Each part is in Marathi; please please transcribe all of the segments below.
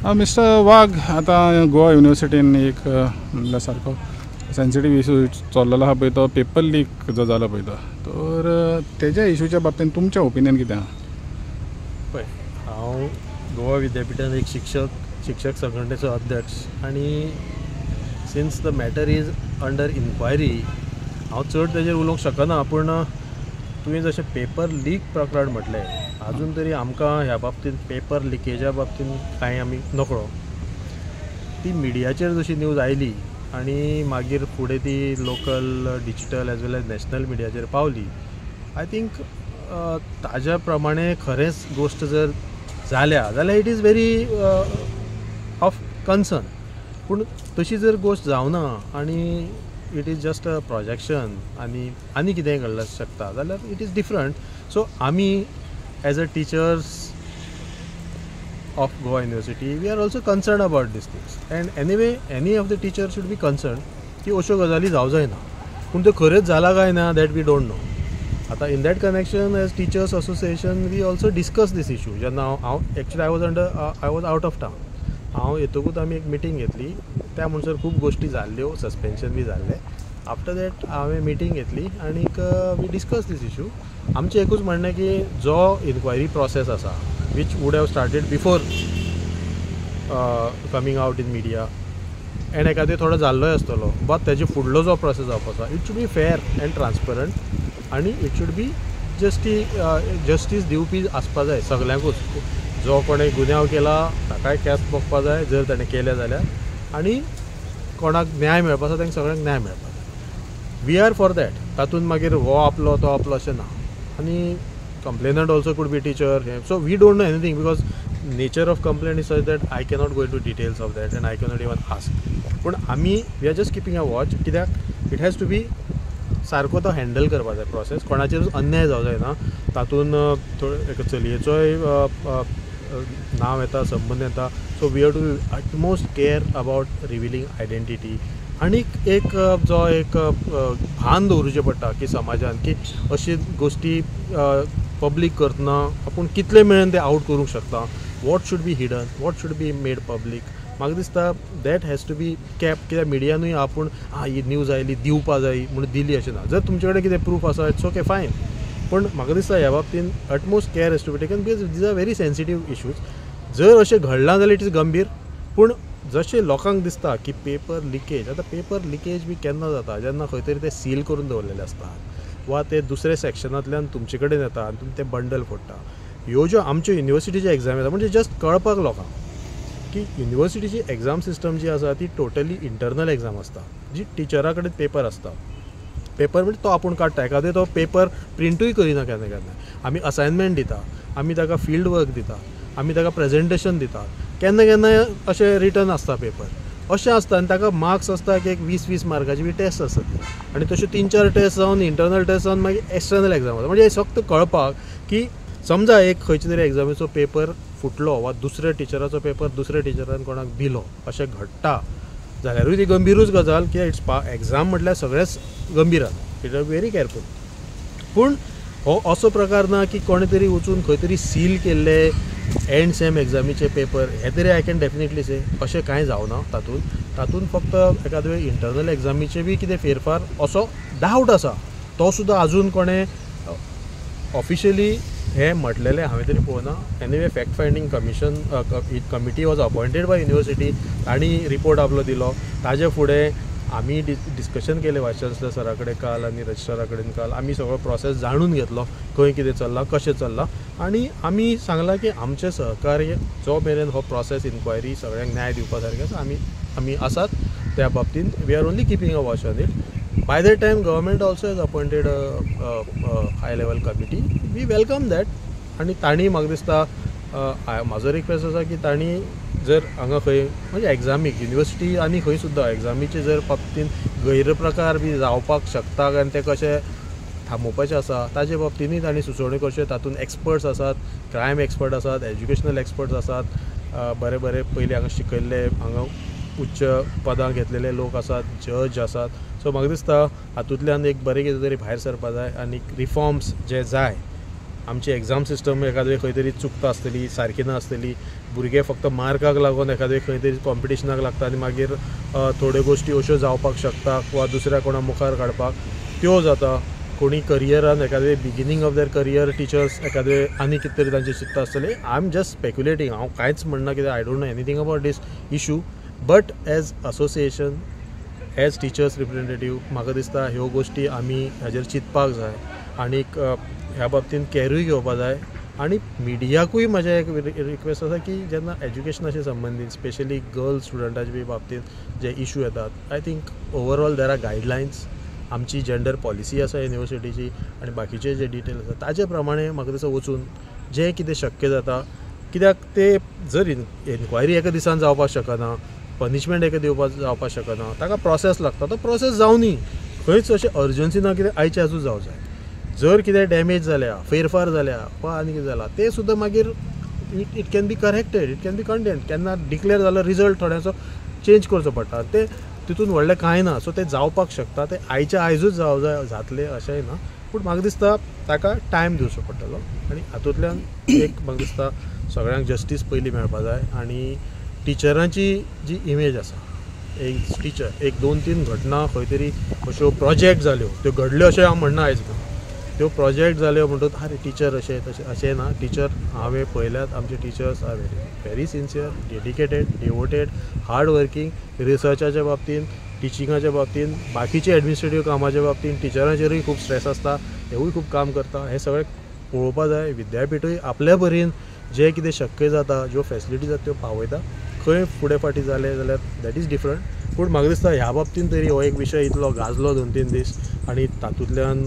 मिस्टर वाघ, आता गोवा युनिवर्सिटीन एक म्हणल्या सारको सेन्सिटीव इशू चल्लेलो आहा पळय तो पेपर लीक जो जालो पळय तो, तर तेज्या इशूच्या बाबतींत तुमचें ओपिनियन कितें आहा? पळय, हांव गोवा विद्यापीठांत एक शिक्षक संघटनेचो अध्यक्ष आनी since the matter is under inquiry हांव चड तेजेर उलोवंक शकना. पूण तुवें जशें पेपर लीक प्रकरण म्हटलें, अजून तरी आमकां ह्या बाबतींत पेपर लिकेजा बाबतींत कांय आमी नकळो. ती मिडियाचेर जशी न्यूज आयली आनी मागीर फुडें ती लोकल डिजिटल एज वेल एज नॅशनल मिडियाचेर पावली, आय थिंक ताज्या प्रमाणे खरेंच गोश्ट जर जाल्या जाल्यार it is very of concern. पूण तशी जर गोश्ट जावना आनी it is just a projection आनी कितेंय घडलं शकता जाल्यार इट इज डिफरंट. सो आमी as a teachers of Goa University, we are also concerned about these things, and anyway any of the teachers should be concerned की अश्यो गजाली जावं जायना. पूण त्यो खरेंच जाला काय ना दॅट वी डोंट नो. आतां in that connection as teachers association we also discuss these issue. जेन्ना हांव actually I was out of town, हांव येतकूच आमी एक मिटींग घेतली. त्या म्हणसर खूब गोश्टी जाल्ल्यो, सस्पेन्शन बी जाल्लें. आफ्टर दॅट हांवें मिटींग घेतली आनीक वी डिस्कस दीस इशू. आमचें एकूच म्हणणें की जो इन्क्वायरी प्रोसेस आसा which would have started before coming out in media and एखादे थोडो जाल्लोय आसतलो, बट तेजे फुडलो जो प्रोसेस जावपाचो आसा it should be fair end transparent आनी इट शूड बी जस्टीस दिवपी आसपा जाय सगल्यांकूच. जो कोणें गुन्यांव केला ताकाय केस भोगपा जाय जर ताणें केलें जाल्यार, आनी कोणाक न्याय मेळपा आसा तांकां सगळ्यांक न्याय मेळपा जाय. We are for that. तातूंत मागीर हो आपलो तो आपलो अशें ना. आनी complainant also could be teacher, so we don't know anything because nature of complaint is such that I cannot go into details of that and I cannot even ask. But we are just keeping a watch कित्याक it has to be सारको तो हँडल करपा जाय प्रोसेस. कोणाचेर अन्याय जावं जायना. तातूंत एक चलयेचोय नांव येता, संबंद येता. So we have to be utmost care about revealing identity. आनीक एक जो एक भान दवरचें पडटा की समाजान की अशी गोश्टी पब्लीक करतना आपूण कितले मेळून ते आउट करूंक शकता. What should be hidden, what should be made public. म्हाका दिसता that has to be kept. कित्याक मिडियानूय आपूण ही न्यूज आयली दिवपा जाय म्हणून दिली अशें ना. जर तुमचे कडेन कितें प्रूफ आसा इट्स ओके फायन. पूण म्हाका दिसता ह्या बाबतींत utmost care has to be taken because these are very sensitive issues. जर अशें घडलां जाल्यार इट इज गंभीर. पूण जशें लोकांक दिसता की पेपर लिकेज, आतां पेपर लिकेज बी केन्ना जाता जेन्ना खंय तरी ते सील करून दवरलेले आसता वा ते दुसरे सेक्शनांतल्यान तुमचे कडेन येता आनी तुमी ते बंडल फोडटा. ह्यो ज्यो आमच्यो युनिवर्सिटीच्यो एग्जाम येता म्हणजे जस्ट कळपाक लोकांक की युनिवर्सिटीची एग्जाम सिस्टम जी आसा ती टोटली इंटरनल एग्जाम आसता, जी टिचरा कडेन पेपर आसता. पेपर म्हणजे तो आपूण काडटा. एखादो तो पेपर प्रिंटूय करिना केन्ना केन्ना. आमी असायनमेंट दिता, आमी ताका फिल्ड वर्क दिता, आमी ताका प्रेजेंटेशन दिता. केन्ना केन्ना अशें रिटर्न आसता पेपर अशें आसता आनी ताका मार्क्स आसता की एक 20-20 मार्काची बी टेस्ट आसता. आनी तश्यो 3-4 टेस्ट जावन इंटरनल टेस्ट जावन मागीर एक्सटर्नल एग्जाम आसता. म्हणजे फक्त कळपाक की समजा एक खंयच्या तरी एग्जामीचो पेपर फुटलो वा दुसऱ्या टिचराचो पेपर दुसऱ्या टिचरान कोणाक दिलो अशें घडटा जाल्यारूय ती गंभीरूच गजाल. कित्याक इट्स एग्जाम म्हटल्यार सगळेंच गंभीर आसा. It are very careful. पूण हो असो प्रकार ना की कोणे तरी वचून खंय तरी सील केल्ले एंड सेम एग्जामीचे पेपर हे तरी आय कॅन डेफिनेटली से अशें कांय जावना. तातूंत फक्त एखादे इंटरनल एग्जामीचे बी कितें फेरफार असो डावट आसा. तो सुद्दां आजून कोणें ऑफिशियली हे म्हटलेलें हांवें तरी पळोवना. Anyway fact finding committee was appointed by university. तांणी रिपोर्ट आपलो दिलो. ताजे फुडें आमी डिस्कशन केलें वायस चान्सलर सरा कडेन काल आनी रजिस्ट्रारा कडेन काल. आमी सगळो प्रोसेस जाणून घेतलो खंय कितें चल्लां, कशें चल्लां. आनी आमी सांगलां की आमचें सहकार्य जो मेरेन हो प्रोसेस इन्क्वायरी सगळ्यांक न्याय दिवपा सारकें आसा आमी आसात त्या बाबतींत. We are only keeping a watch on it. By that time government also has appointed high level committee. We welcome that. आनी तांणी म्हाका दिसता म्हाजो रिक्वेस्ट आसा की तांणी जर हांगा खंय म्हणजे एग्जामीक युनिवर्सिटी आनी खंय सुद्दां एग्जामीचे जर बाबतींत गैरप्रकार बी जावपाक शकता आनी ते कशें थांबोवपाचें आसा ताजे बाबतींतूय तांणी सुचोवणी करच्यो. तातूंत एक्सपर्ट्स आसात, क्रायम एक्सपर्ट आसात, एज्युकेशनल एक्सपर्ट्स आसात, बरे पयलीं हांगा शिकयल्ले हांगा उच्च पदां घेतलेले लोक आसात, जज आसात. सो म्हाका दिसता हातूंतल्यान एक बरें कितें तरी भायर सरपा जाय आनी रिफॉर्म्स जे जाय. आमची एग्जाम सिस्टम एखादे खंय तरी चुकता आसतली, सारकी ना आसतली भुरगे फक्त मार्काक लागून एखादे खंय तरी कॉम्पिटिशनाक लागता आनी मागीर थोड्यो गोश्टी अश्यो जावपाक शकता वा दुसऱ्या कोणा मुखार काडपाक त्यो जाता. कोणी करियरान एखादे beginning of there career teachers एखादे आनी कितें तरी तांचे चिंतता आसतले. आय एम जस्ट स्पेक्युलेटींग, हांव कांयच म्हणना कित्याक I don't know anything about this issue. But as association, as teachers representative म्हाका दिसता ह्यो गोश्टी आमी हाजेर चिंतपाक जाय आनीक ह्या बाबतींत कॅरूय घेवपाक जाय. आनी मिडियाकूय म्हाजें एक रिक्वेस्ट आसा की जेन्ना एज्युकेशनाशी संबंदीत स्पेशली गर्ल्स स्टुडंटाच्या बी बाबतींत जे इशू येतात, I think overall there are guidelines. आमची जेंडर पॉलिसी आसा युनिवर्सिटीची आनी बाकीचे जे डिटेल आसा ताजे प्रमाणे म्हाका दिसता वचून जें कितें शक्य जाता, कित्याक ते जर इन्क्वायरी एका दिसान जावपाक शकना, पनिशमेंट एका जावपाक शकना, ताका प्रोसेस लागता. तो प्रोसेस जावनी, खंयच अशें अर्जन्सी ना कितें आयच्या आजूच जावं जाय. जर कितें डॅमेज जाल्या, फेरफार जाल्या वा आनी कितें जालां तें सुद्दां मागीर it can be corrected, it can be condemned. केन्ना डिक्लेअर जालो रिजल्ट थोड्यांचो चेंज करचो पडटा, ते तितून व्हडलें कांय ना. सो तें जावपाक शकता, तें आयच्या आयजूच जातलें अशेंय ना. पूण म्हाका दिसता ताका टायम दिवचो पडटलो आनी हातूंतल्यान एक म्हाका दिसता सगळ्यांक जस्टीस पयलीं मेळपा जाय. आनी टिचरांची जी इमेज आसा, एक टिचर, एक 2-3 घटना खंय तरी अश्यो प्रोजेक्ट जाल्यो, त्यो घडल्यो अशें हांव म्हणना आयज. त्यो प्रोजेक्ट जाल्यो म्हणटूच अरे टिचर अशें तशें अशें ना. टिचर हांवें पळयल्यात, आमचे teachers are very sincere, dedicated, devoted, hard working. रिसर्चाच्या बाबतींत, टिचिंगाच्या बाबतींत, बाकीचे एडमिनिस्ट्रेटीव कामाच्या बाबतींत टिचरांचेरूय खूब स्ट्रेस आसता, तेवूय खूब काम करता. हें सगळें पळोवपा जाय. विद्यापीठूय आपल्या परीन जें कितें शक्य जाता, ज्यो फॅसिलिटीज आसा त्यो पावयता. खंय फुडें फाटीं जालें जाल्यार दॅट इज डिफरंट. पूण म्हाका दिसता ह्या बाबतींत तरी हो एक विशय इतलो गाजलो 2-3 दीस आनी तातूंतल्यान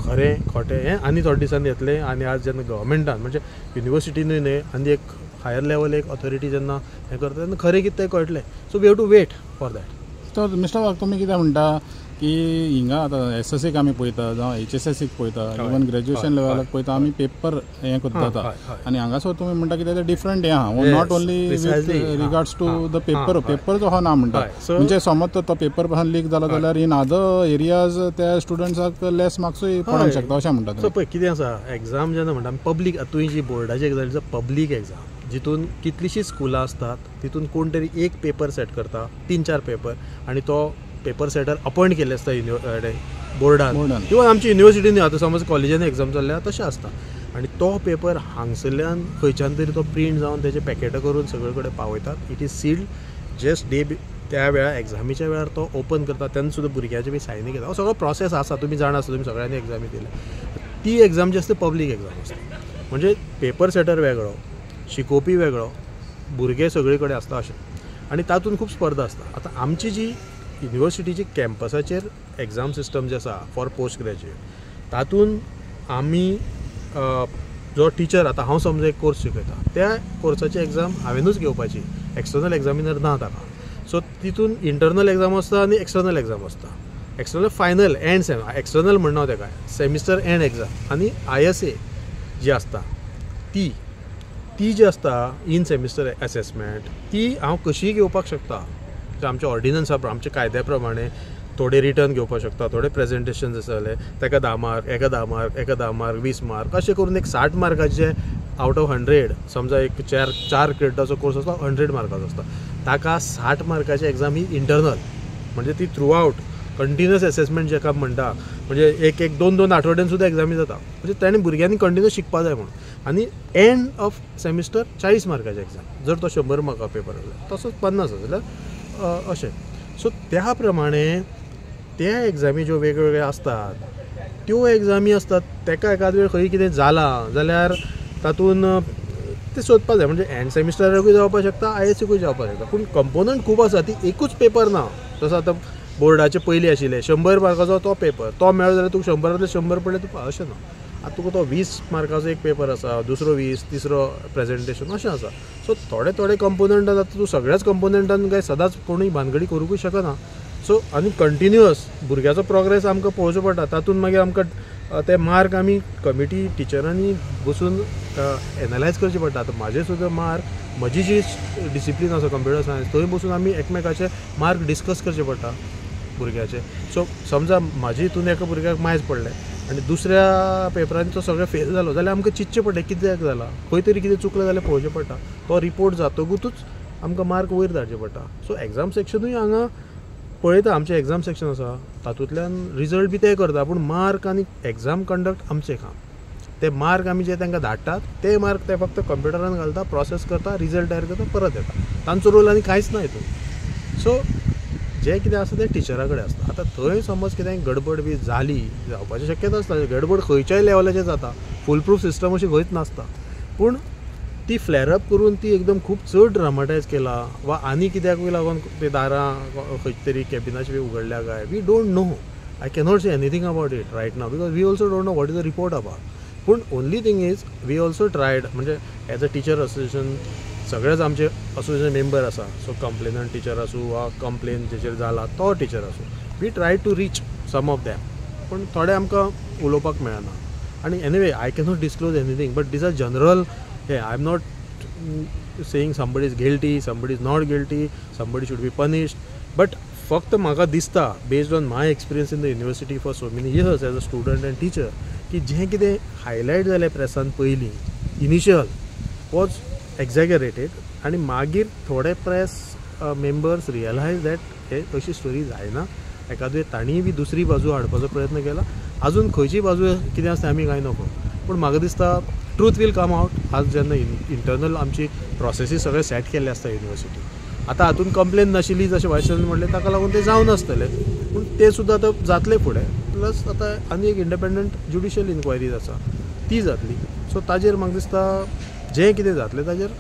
खरें खोटें हें आनी थोड्या दिसांनी येतलें. आनी आज जेन्ना गव्हर्मेंटान म्हणजे युनिवर्सिटीनूय न्हय आनी एक हायर लेवल एक ऑथॉरिटी जेन्ना हें करता तेन्ना खरें कितें तें कळटलें. So we have to wait for that. तर मिस्टर वाघ, तुमी कितें म्हणटा की हिंगा आतां SSCक आमी पळयता जावं HSSCक पळयता, इवन ग्रॅज्युएशन लेवलाक पळयता, आमी पेपर हें करता आनी हांगासर तुमी म्हणटा की तें डिफरंट हें आहा, not only with regards to the paper जो हा ना म्हणटा. म्हणजे समज तो पेपर पासून लीक जालो जाल्यार इन अदर एरियाज त्या स्टुडंट्साक लेस मार्क्सूय पडोंक शकता अशें म्हणटा. सो पळय कितें आसा, एग्जाम जेन्ना म्हणटा आमी पब्लीक, तुवें जी बोर्डाची एग्जाम आसा पब्लीक एग्जाम, जितून कितलींशींच स्कुलां आसतात, तितून कोण तरी एक पेपर सेट करता, 3-4 पेपर, आनी तो पेपर सेटर अपॉयंट केल्ले आसता बोर्डान. इवन आमची युनिवर्सिटीन आतां समज कॉलेजांनी एग्जाम चल्ल्या तशें आसता. आनी तो पेपर हांगसरल्यान खंयच्यान तरी तो प्रिंट जावन तेजे पॅकेटां करून सगळे कडेन पावयतात. इट इज सील्ड जस्ट त्या वेळार एग्जामीच्या वेळार तो ओपन करता, तेन्ना सुद्दां भुरग्याचे बी सायनी घेता. हो सगळो प्रोसेस आसा, तुमी जाणा आसता, तुमी सगळ्यांनी एग्जामी दिल्या. ती एग्जाम जी आसता पब्लीक एग्जाम आसता. म्हणजे पेपर सेटर वेगळो, शिकोवपी वेगळो, भुरगे सगळे कडेन आसता अशें. आनी तातूंत खूब स्पर्धा आसता. आतां आमची जी युनिवर्सिटीची कॅम्पसाचेर एग्जाम सिस्टम जे आसा फॉर पोस्ट ग्रॅज्युएट, तातूंत आमी जो टीचर, आतां हांव समजा एक कोर्स शिकयता, त्या कोर्साची एग्जाम हांवेनूच घेवपाची, एक्सटर्नल एग्जामिनर ना ताका. सो तितून इंटरनल एग्जाम आसता आनी एक्सटर्नल एग्जाम आसता. एक्सटर्नल फायनल एंड एक्सटर्नल म्हणना ताका सेमिस्टर एंड एग्जाम. आनी ISA जी आसता ती जी आसता इन सेमिस्टर एसेसमेंट, ती हांव कशीय घेवपाक शकता. आमच्या ऑर्डिनन्सा आमच्या कायद्या प्रमाणे थोडे रिटर्न घेवपाक शकता, थोडे प्रेजेंटेशन्स आसले ताका 10 मार्क, एका 10 मार्क, एका 10 मार्क, 20 मार्क, अशें करून एक 60 मार्काचे आउट ऑफ 100. समजा एक 4 क्रेडिटाचो कोर्स आसता, 100 मार्काचो आसता, ताका 60 मार्काची एग्जाम ही इंटरनल. म्हणजे ती थ्रू आउट कंटिन्युअस एसेसमेंट जेका म्हणटा, म्हणजे एक 2-2 आठवड्यान सुद्दां एग्जामी जाता. म्हणजे ताणें भुरग्यांनी कंटिन्युअस शिकपा जाय म्हणून. आनी एंड ऑफ सेमिस्टर 40 मार्काची एग्जाम. जर तो 100 मार्का पेपर आसलो तसोच 50 जाल्यार अशें. सो त्या प्रमाणे त्या एग्जामी ज्यो वेगवेगळ्यो आसतात, त्यो एग्जामी आसतात, ताका एकाद वेळ खंय कितें जालां जाल्यार तातूंत ते सोदपाक जाय. म्हणजे एंड सेमिस्टराकूय जावपाक शकता, ISCकूय जावपाक शकता. पूण कंपोनंट खूब आसा, ती एकूच पेपर ना. जसो आतां बोर्डाचे पयलीं आशिल्ले 100 मार्काचो तो पेपर, तो मेळ्ळो जाल्यार तुका 100 100 पडले तुका, अशें ना. आतां तुका तो 20 मार्काचो एक पेपर आसा, दुसरो 20, तिसरो प्रेजेंटेशन अशें आसा. सो थोडे कंपोनंट आसा, तूं सगळ्याच कंपोनंटान काय सदांच कोणूय भानगडी करूंकूय शकना. सो आनी कंटिन्युअस भुरग्याचो प्रोग्रेस आमकां पळोवचो पडटा. तातूंत मागीर आमकां ते मार्क आमी कमिटी टिचरांनी बसून एनालायज करचे पडटा. आतां म्हाजे सुद्दां मार्क, म्हजी जी डिसिप्लीन आसा कंप्युटर सायन्स, थंय बसून आमी एकमेकाचे मार्क डिस्कस करचे पडटा भुरग्याचे. सो समजा म्हाजे हितून एका भुरग्याक मायज पडलें, आनी दुसऱ्या पेपरांनी तो सगळें फेल जालो जाल्यार आमकां चिंतचें पडटा कित्याक जाला, खंय तरी कितें चुकलें जाल्यार पळोवचें पडटा. तो रिपोर्ट जातकूच आमकां मार्क वयर धाडचे पडटा. सो एग्जाम सेक्शनूय हांगा पळयता, आमचें एग्जाम सेक्शन आसा तातूंतल्यान रिजल्ट बी ते करता, पूण मार्क आनी एग्जाम कंडक्ट आमचें काम. ते मार्क आमी जे तांकां धाडटात ते मार्क ते फक्त कंप्युटरान घालता, प्रोसेस करता, रिजल्ट तयार करता, परत येता. तांचो रोल आनी कांयच ना हितून. सो जें कितें आसा तें टिचरा कडेन आसता. आतां थंय समज कितें गडबड बी जाली, जावपाची शक्यता आसता. गडबड खंयच्याय लेवलाचेर जाता, फूल प्रूफ सिस्टम अशी खंयच नासता. पूण ती फ्लेअर अप करून ती एकदम खूब चड ड्रामाटायज केला वा आनी कित्याकूय लागून ते दारां खंय तरी कॅबिनाची बी उगडल्या काय, we don't know. I cannot say anything about it right now, because we also don't know what is the report about. पूण only thing is we also tried, म्हणजे एज अ टीचर असोसिएशन सगळेच आमचे असोसिएशन मेंबर आसा. सो कंप्लेनंट टीचर आसूं वा कंप्लेन जेचेर जाला तो टीचर आसूं, we try to reach some of them. पूण थोडे आमकां उलोवपाक मेळना. आनी anyway I cannot disclose anything, but these are general. I am not saying somebody is guilty, somebody is not guilty, somebody should be punished, but फक्त म्हाका दिसता based on my experience in the university for so many years as a student end teacher की जें कितें हायलायट जालें प्रेसान पयलीं इनिशियल वॉज एक्झॅगरेटेड आनी मागीर थोडे प्रेस मेंबर्स रियलायज दॅट हे तशी स्टोरी जायना. एखादे ताणीय बी दुसरी बाजू हाडपाचो प्रयत्न केला. अजून खंयची बाजू कितें आसता आमी कांय नकळो, पूण म्हाका दिसता ट्रूथ वील कम आउट. आज जेन्ना इंटरनल आमची प्रोसेसीस सगळे सेट केल्ले आसता युनिवर्सिटी. आतां हातून कंप्लेन नाशिल्ली जशें वायस चान्सलर म्हणलें ताका लागून तें जावन आसतलें, पूण तें सुद्दां आतां जातलें फुडें. प्लस आतां आनी एक इंडिपेंडंट ज्युडिशियल इन्क्वायरी आसा ती जातली. सो ताजेर म्हाका दिसता जें कितें जातलें ताजेर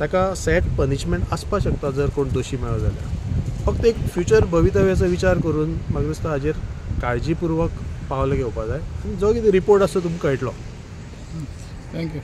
ताका सेट पनिशमेंट आसपाक शकता जर कोण दोशी मेळ्ळो जाल्यार. फक्त एक फ्युचर भवितव्याचो विचार करून म्हाका दिसता हाजेर काळजीपुर्वक पावलां घेवपाक जाय. जो कितें रिपोर्ट आसा तुमकां कळटलो. थँक्यू.